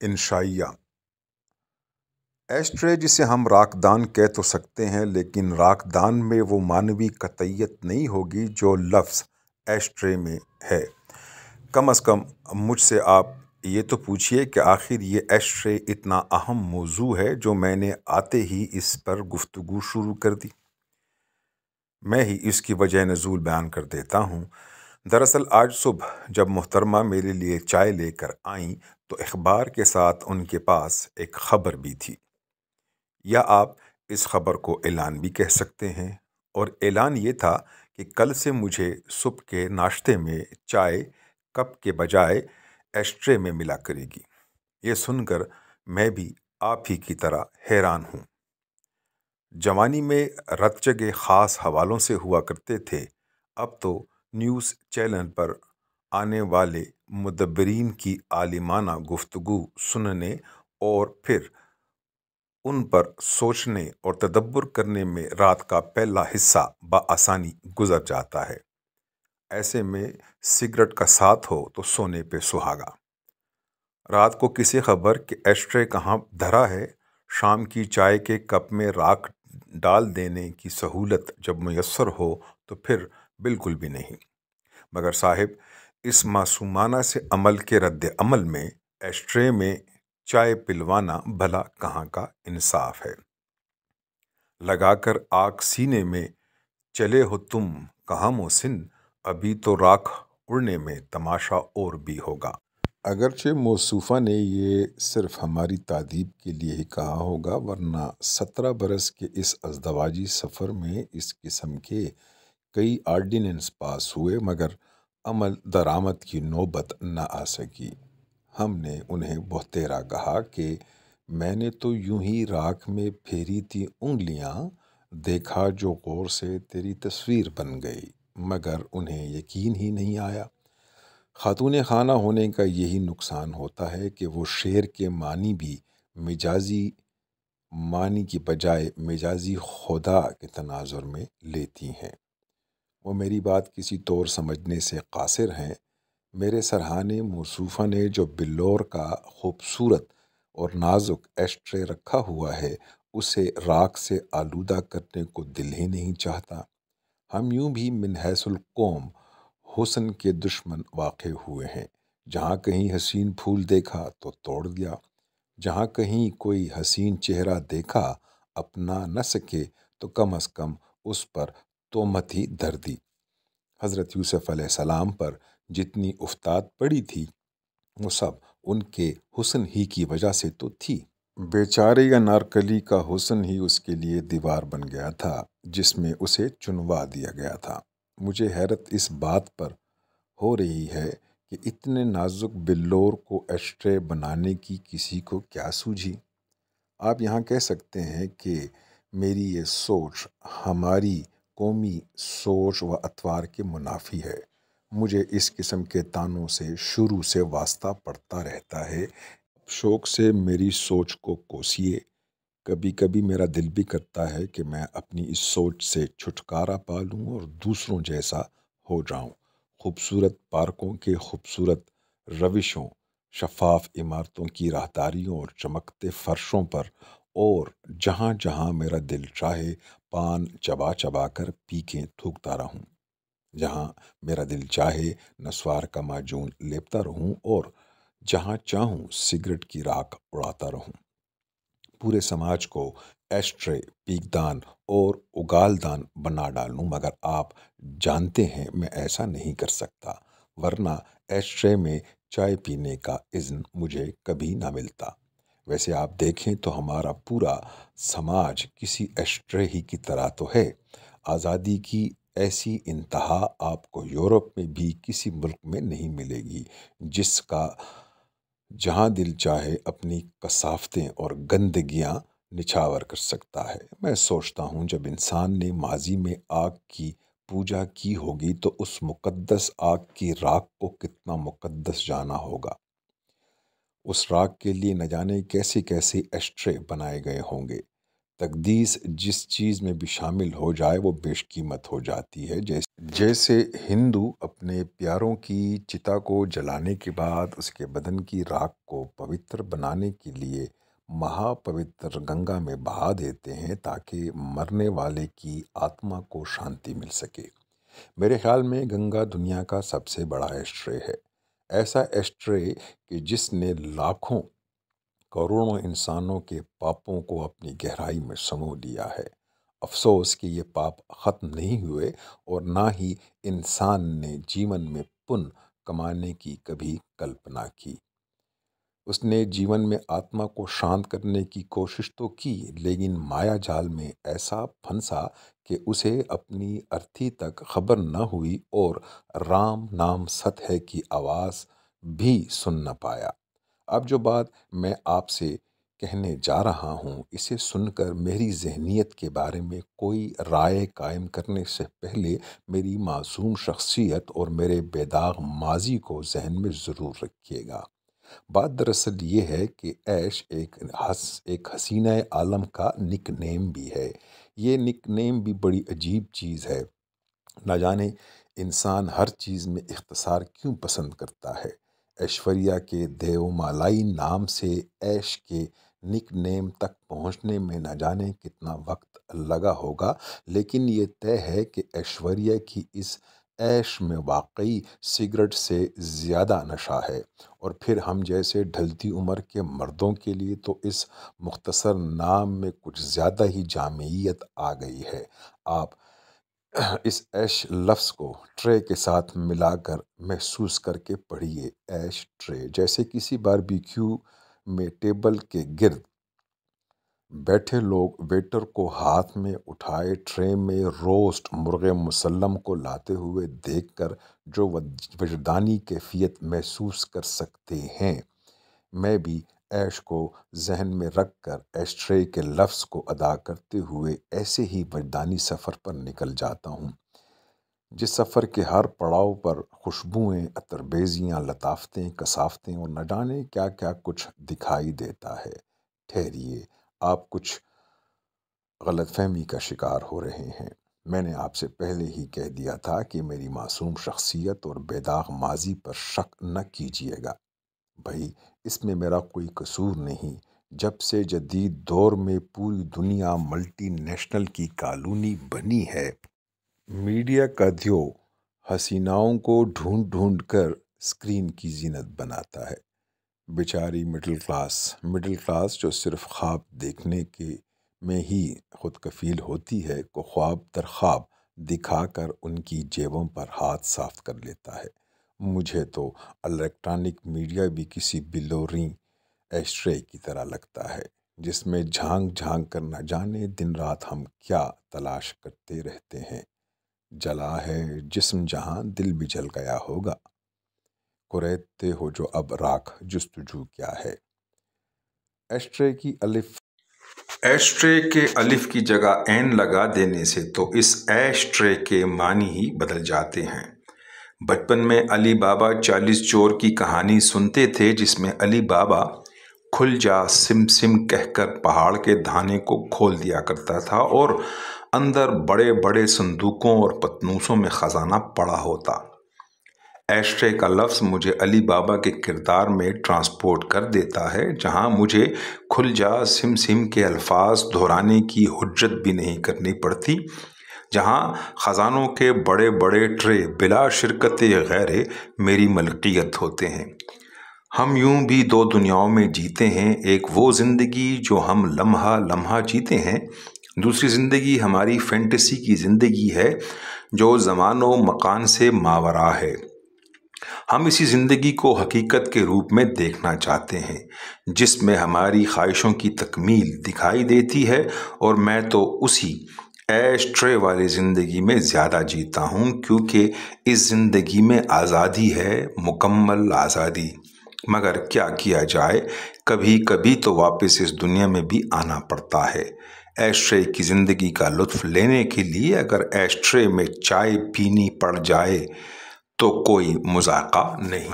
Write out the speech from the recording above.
انشائیہ ایشٹرے جسے ہم راک دان کہہ تو سکتے ہیں، لیکن راک دان میں وہ معنوی قطعیت نہیں ہوگی جو لفظ ایشٹرے میں ہے۔ کم از کم مجھ سے آپ یہ تو پوچھئے کہ آخر یہ ایشٹرے اتنا اہم موضوع ہے جو میں نے آتے ہی اس پر گفتگو شروع کر دی۔ میں ہی اس کی وجہ نزول بیان کر دیتا ہوں۔ دراصل آج صبح جب محترمہ میرے لیے چائے لے کر آئیں تو اخبار کے ساتھ ان کے پاس ایک خبر بھی تھی، یا آپ اس خبر کو اعلان بھی کہہ سکتے ہیں، اور اعلان یہ تھا کہ کل سے مجھے صبح کے ناشتے میں چائے کپ کے بجائے ایشٹرے میں ملا کرے گی۔ یہ سن کر میں بھی آپ ہی کی طرح حیران ہوں۔ جوانی میں رت جگہ خاص حوالوں سے ہوا کرتے تھے، اب تو نیوز چینل پر آنے والے مدبرین کی عالمانہ گفتگو سننے اور پھر ان پر سوچنے اور تدبر کرنے میں رات کا پہلا حصہ بآسانی گزر جاتا ہے۔ ایسے میں سگریٹ کا ساتھ ہو تو سونے پہ سہاگا۔ رات کو کسی خبر کہ ایشٹرے کہاں دھرا ہے، شام کی چائے کے کپ میں راکھ ڈال دینے کی سہولت جب میسر ہو تو پھر بالکل بھی نہیں۔ مگر صاحب، اس معصومانہ سے عمل کے رد عمل میں ایشٹرے میں چائے پلوانا بھلا کہاں کا انصاف ہے۔ لگا کر آگ سینے میں چلے ہو تم کہاں محسن، ابھی تو راکھ اڑنے میں تماشا اور بھی ہوگا۔ اگرچہ موصوفہ نے یہ صرف ہماری تعدیب کے لیے ہی کہا ہوگا، ورنہ 17 برس کے اس ازدواجی سفر میں اس قسم کے کئی آرڈیننس پاس ہوئے، مگر عمل درآمد کی نوبت نہ آ سکی۔ ہم نے انہیں بہتیرا کہا کہ میں نے تو یوں ہی راکھ میں پھیری تھی انگلیاں، دیکھا جو غور سے تیری تصویر بن گئی، مگر انہیں یقین ہی نہیں آیا۔ خاتون خانہ ہونے کا یہی نقصان ہوتا ہے کہ وہ شعر کے معنی بھی مجازی معنی کی بجائے مجازی خدا کے تناظر میں لیتی ہیں۔ وہ میری بات کسی طور سمجھنے سے قاصر ہیں۔ میرے سرہانے موصوفہ نے جو بلور کا خوبصورت اور نازک ایشٹرے رکھا ہوا ہے، اسے راکھ سے آلودہ کرنے کو دل ہی نہیں چاہتا۔ ہم یوں بھی من حیث القوم حسن کے دشمن واقع ہوئے ہیں۔ جہاں کہیں حسین پھول دیکھا تو توڑ دیا، جہاں کہیں کوئی حسین چہرہ دیکھا اپنا نہ سکے تو کم از کم اس پر تہمت ہی دھر دی۔ حضرت یوسف علیہ السلام پر جتنی افتاد پڑی تھی، وہ سب ان کے حسن ہی کی وجہ سے تو تھی۔ بیچارے انارکلی کا حسن ہی اس کے لیے دیوار بن گیا تھا جس میں اسے چنوا دیا گیا تھا۔ مجھے حیرت اس بات پر ہو رہی ہے کہ اتنے نازک بلور کو ایشٹرے بنانے کی کسی کو کیا سوجھی۔ آپ یہاں کہہ سکتے ہیں کہ میری یہ سوچ ہماری قومی سوچ و اطوار کے منافی ہے۔ مجھے اس قسم کے طعنوں سے شروع سے واسطہ پڑتا رہتا ہے۔ شوق سے میری سوچ کو کوسیے۔ کبھی کبھی میرا دل بھی کرتا ہے کہ میں اپنی اس سوچ سے چھٹکارا پا لوں اور دوسروں جیسا ہو جاؤں۔ خوبصورت پارکوں کے خوبصورت روشوں، شفاف عمارتوں کی راہداریوں اور چمکتے فرشوں پر، اور جہاں جہاں میرا دل چاہے پان چبا چبا کر پیکیں تھوکتا رہوں، جہاں میرا دل چاہے نسوار کا معجون لیپتا رہوں، اور جہاں چاہوں سگریٹ کی راکھ اڑاتا رہوں۔ پورے سماج کو ایشٹرے، پیک دان اور اگال دان بنا ڈالوں، مگر آپ جانتے ہیں میں ایسا نہیں کر سکتا، ورنہ ایشٹرے میں چائے پینے کا اذن مجھے کبھی نہ ملتا۔ ویسے آپ دیکھیں تو ہمارا پورا سماج کسی ایشٹرے ہی کی طرح تو ہے۔ آزادی کی ایسی انتہا آپ کو یورپ میں بھی کسی ملک میں نہیں ملے گی جس کا جہاں دل چاہے اپنی کثافتیں اور گندگیاں نچھاور کر سکتا ہے۔ میں سوچتا ہوں جب انسان نے ماضی میں آگ کی پوجا کی ہوگی تو اس مقدس آگ کی راکھ کو کتنا مقدس جانا ہوگا۔ اس راکھ کے لیے نہ جانے کیسے کیسے ایشٹرے بنائے گئے ہوں گے۔ تقدیس جس چیز میں بھی شامل ہو جائے وہ بیش قیمت ہو جاتی ہے۔ جیسے ہندو اپنے پیاروں کی چتا کو جلانے کے بعد اس کے بدن کی راکھ کو پوتر بنانے کے لیے مہا پوتر گنگا میں بہا دیتے ہیں تاکہ مرنے والے کی آتما کو شانتی مل سکے۔ میرے خیال میں گنگا دنیا کا سب سے بڑا ایشٹرے ہے، ایسا ایشٹرے کہ جس نے لاکھوں کروڑوں انسانوں کے پاپوں کو اپنی گہرائی میں سمو لیا ہے۔ افسوس کہ یہ پاپ ختم نہیں ہوئے اور نہ ہی انسان نے جیون میں پن کمانے کی کبھی کلپنا کی۔ اس نے جیون میں آتما کو شانت کرنے کی کوشش تو کی، لیکن مایا جال میں ایسا پھنسا کہ اسے اپنی ارتھی تک خبر نہ ہوئی اور رام نام ست ہے کی آواز بھی سن نہ پایا۔ اب جو بات میں آپ سے کہنے جا رہا ہوں، اسے سن کر میری ذہنیت کے بارے میں کوئی رائے قائم کرنے سے پہلے میری معصوم شخصیت اور میرے بے داغ ماضی کو ذہن میں ضرور رکھیے گا۔ بات دراصل یہ ہے کہ ایش ایک حسینہ عالم کا نک نیم بھی ہے۔ یہ نک نیم بھی بڑی عجیب چیز ہے۔ نہ جانے انسان ہر چیز میں اختصار کیوں پسند کرتا ہے۔ ایشوریا کے دیو مالائی نام سے ایش کے نک نیم تک پہنچنے میں نہ جانے کتنا وقت لگا ہوگا، لیکن یہ طے ہے کہ ایشوریا کی اس ایش میں واقعی سگریٹ سے زیادہ نشہ ہے، اور پھر ہم جیسے ڈھلتی عمر کے مردوں کے لیے تو اس مختصر نام میں کچھ زیادہ ہی جامعیت آ گئی ہے۔ آپ اس ایش لفظ کو ٹرے کے ساتھ ملا کر محسوس کر کے پڑھیے۔ ایش ٹرے جیسے کسی باربیکیو میں ٹیبل کے گرد بیٹھے لوگ ویٹر کو ہاتھ میں اٹھائے ٹرے میں روسٹ مرغ مسلم کو لاتے ہوئے دیکھ کر جو وجدانی کیفیت محسوس کر سکتے ہیں، میں بھی ایش کو ذہن میں رکھ کر ایش ٹرے کے لفظ کو ادا کرتے ہوئے ایسے ہی وجدانی سفر پر نکل جاتا ہوں، جس سفر کے ہر پڑاؤ پر خوشبوئیں، عطربیزیاں، لطافتیں، کثافتیں اور نہ جانے کیا کیا کچھ دکھائی دیتا ہے۔ ٹھہریے، آپ کچھ غلط فہمی کا شکار ہو رہے ہیں۔ میں نے آپ سے پہلے ہی کہہ دیا تھا کہ میری معصوم شخصیت اور بے داغ ماضی پر شک نہ کیجیے گا۔ بھائی، اس میں میرا کوئی قصور نہیں۔ جب سے جدید دور میں پوری دنیا ملٹی نیشنل کی کالونی بنی ہے، میڈیا کا دیو حسیناؤں کو ڈھونڈ ڈھونڈ کر اسکرین کی زینت بناتا ہے۔ بیچاری مڈل کلاس جو صرف خواب دیکھنے کے میں ہی خود کفیل ہوتی ہے، کو خواب در خواب دکھا کر ان کی جیبوں پر ہاتھ صاف کر لیتا ہے۔ مجھے تو الیکٹرانک میڈیا بھی کسی بلوریں ایشٹرے کی طرح لگتا ہے، جس میں جھانک جھانک کر نہ جانے دن رات ہم کیا تلاش کرتے رہتے ہیں۔ جلا ہے جسم جہاں دل بھی جل گیا ہوگا، کوریدتے ہو جو اب راکھ جستجو کیا ہے۔ ایشٹرے کے الف کی جگہ این لگا دینے سے تو اس ایش ٹرے کے معنی ہی بدل جاتے ہیں۔ بچپن میں علی بابا 40 چور کی کہانی سنتے تھے، جس میں علی بابا کھل جا سم سم کہہ کر پہاڑ کے دھانے کو کھول دیا کرتا تھا اور اندر بڑے بڑے صندوقوں اور پتنوسوں میں خزانہ پڑا ہوتا۔ ایشٹرے کا لفظ مجھے علی بابا کے کردار میں ٹرانسپورٹ کر دیتا ہے، جہاں مجھے کھل جا سم سم کے الفاظ دہرانے کی حجت بھی نہیں کرنی پڑتی، جہاں خزانوں کے بڑے بڑے ٹرے بلا شرکت غیرے میری ملکیت ہوتے ہیں۔ ہم یوں بھی دو دنیاؤں میں جیتے ہیں، ایک وہ زندگی جو ہم لمحہ لمحہ جیتے ہیں، دوسری زندگی ہماری فینٹیسی کی زندگی ہے جو زمان و مکان سے ماوراء ہے۔ ہم اسی زندگی کو حقیقت کے روپ میں دیکھنا چاہتے ہیں، جس میں ہماری خواہشوں کی تکمیل دکھائی دیتی ہے، اور میں تو اسی ایش ٹرے والی زندگی میں زیادہ جیتا ہوں، کیونکہ اس زندگی میں آزادی ہے، مکمل آزادی۔ مگر کیا کیا جائے، کبھی کبھی تو واپس اس دنیا میں بھی آنا پڑتا ہے۔ ایش ٹرے کی زندگی کا لطف لینے کے لیے اگر ایش ٹرے میں چائے پینی پڑ جائے تو کوئی مذاقہ نہیں۔